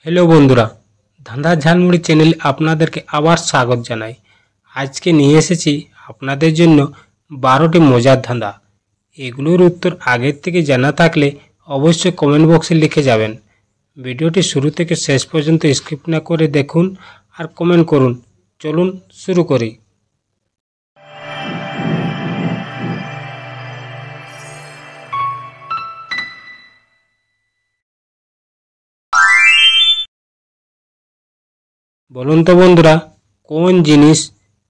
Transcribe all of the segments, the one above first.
Hello বন্ধুরা, ধাঁধার ঝালমুড়ি চ্যানেলে আপনাদেরকে আবার স্বাগত জানাই। আজকে নিয়ে এসেছি আপনাদের জন্য 12টি মজার ধাঁধা। এগুলোর উত্তর আগের থেকে জানা থাকলে অবশ্যই কমেন্ট বক্সে লিখে যাবেন। ভিডিওটি শুরু থেকে শেষ পর্যন্ত স্কিপ না করে দেখুন আর কমেন্ট করুন। চলুন শুরু করি। বলুন তো বন্ধুরা, কোন জিনিস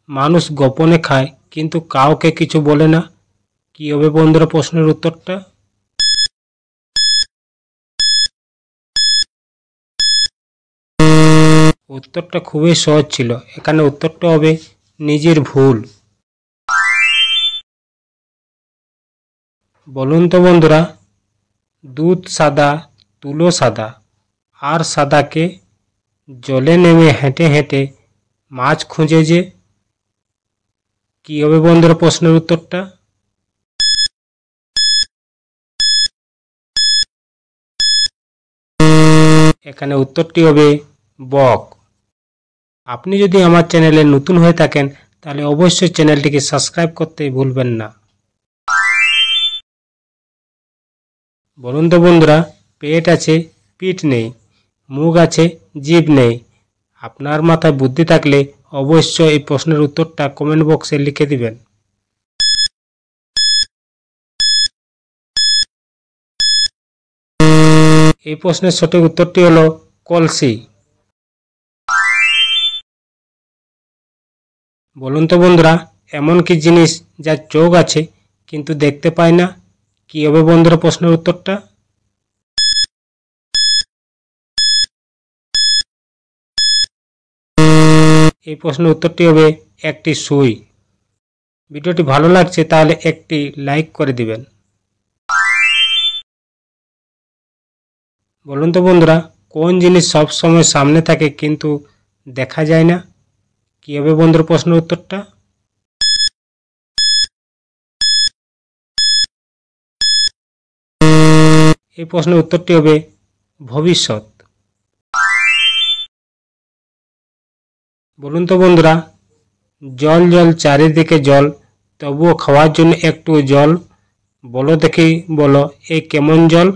মানুষ গোপনে খায় কিন্তু কাউকে কিছু বলে না? কি হবে বন্ধুরা প্রশ্নের উত্তরটা? উত্তরটা খুবই সহজ ছিল। এখানে উত্তরটা হবে নিজের ভুল। বলুন তো বন্ধুরা, দুধ সাদা, তুলো সাদা, আর সাদাকে জলে নেমে হেঁটে হেঁটে মাছ খুঁজে যে? কি হবে বন্ধুরা প্রশ্নের উত্তরটা? এখানে উত্তরটি হবে বক। আপনি যদি আমার চ্যানেলে নতুন হয়ে থাকেন তাহলে অবশ্যই চ্যানেলটিকে সাবস্ক্রাইব করতে ভুলবেন না। বলুন তো বন্ধুরা, পেট আছে পিঠ নেই, মুখ আছে জিভ নেই। আপনার মাথায় বুদ্ধি থাকলে অবশ্যই এই প্রশ্নের উত্তরটা কমেন্ট বক্সে লিখে দিবেন। এই প্রশ্নের সঠিক উত্তরটি হলো কলসি। বলুন তো বন্ধুরা, এমন কি জিনিস যার চোখ আছে কিন্তু দেখতে পায় না? কি হবে বন্ধুরা প্রশ্নের উত্তরটা? এই প্রশ্নের উত্তরটি হবে একটি সুই। ভিডিওটি ভালো লাগছে তাহলে একটি লাইক করে দিবেন। বলুন তো বন্ধুরা, কোন জিনিস সব সময় সামনে থাকে কিন্তু দেখা যায় না? কি হবে বন্ধুরা প্রশ্নের উত্তরটা? এই প্রশ্নের উত্তরটি হবে ভবিষ্যৎ। বলুন তো বন্ধুরা, জল জল চারিদিকে জল, তবুও খাওয়ার জন্য একটু জল। বলো দেখি, বলো এই কেমন জল?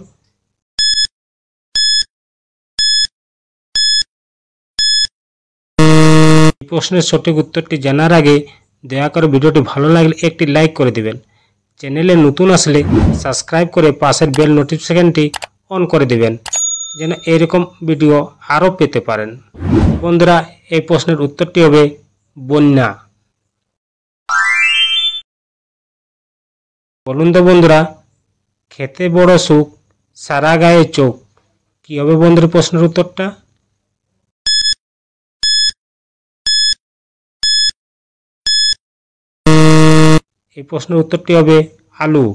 এই প্রশ্নের সঠিক উত্তরটি জানার আগে দয়া করে ভিডিওটি ভালো লাগলে একটি লাইক করে দিবেন। চ্যানেলে নতুন আসলে সাবস্ক্রাইব করে পাশের বেল নোটিফিকেশনটি অন করে দিবেন, যেন এরকম ভিডিও আরও পেতে পারেন। বন্ধুরা, এই প্রশ্নের উত্তরটি হবে বন্যা। বলুন তো বন্ধুরা, খেতে বড় সুখ, সারা গায়ে চোখ। কি হবে বন্ধুরা প্রশ্নের উত্তরটা? এই প্রশ্নের উত্তরটি হবে আলু।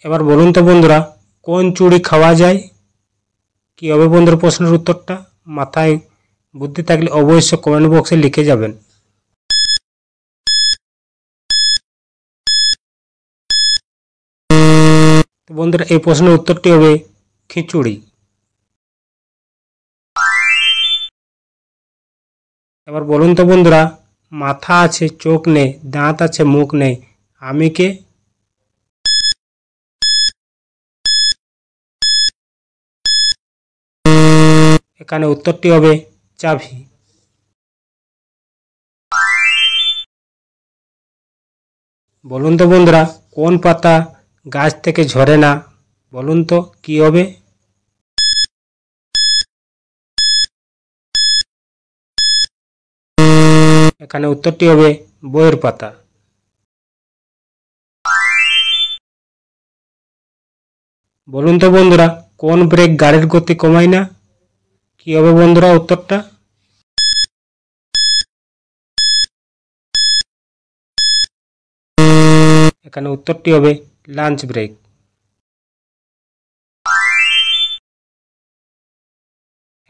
এবার বলুন তো বন্ধুরা, কোন চুড়ি খাওয়া যায়? কি হবে বন্ধুরা প্রশ্নের উত্তরটা? মাথায় বুদ্ধি থাকলে অবশ্যই কমেন্ট বক্সে লিখে যাবেন। তো বন্ধুরা, এই প্রশ্নের উত্তরটি হবে খিচুড়ি। এবার বলুন তো বন্ধুরা, মাথা আছে চোখ নেই, দাঁত আছে মুখ নেই, আমি কে? এখানে উত্তরটি হবে চাবি। বলুন তো বন্ধুরা, কোন পাতা গাছ থেকে ঝরে না? বলুন তো কি হবে? এখানে উত্তরটি হবে বইয়ের পাতা। বলুন তো বন্ধুরা, কোন ব্রেক গাড়ির গতি কমায় না? কি হবে বন্ধুরা উত্তরটা? এখানে উত্তরটি হবে লাঞ্চ ব্রেক।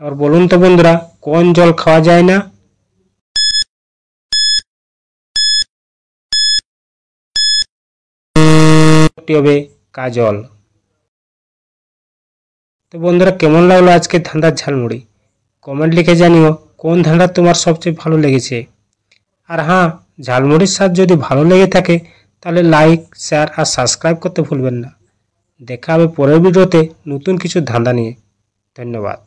এবার বলুন তো বন্ধুরা, কোন জল খাওয়া যায় না? উত্তরটি হবে কাজল। তো বন্ধুরা, কেমন লাগলো আজকে ধাঁধার ঝালমুড়ি? কমেন্ট লিখে জানিও কোন ধাঁধা তোমার সবচেয়ে ভালো লেগেছে। আর হ্যাঁ, ঝালমুড়ির স্বাদ যদি ভালো লেগে থাকে তাহলে লাইক, শেয়ার আর সাবস্ক্রাইব করতে ভুলবেন না। দেখা হবে পরের ভিডিওতে নতুন কিছু ধাঁধা নিয়ে। ধন্যবাদ।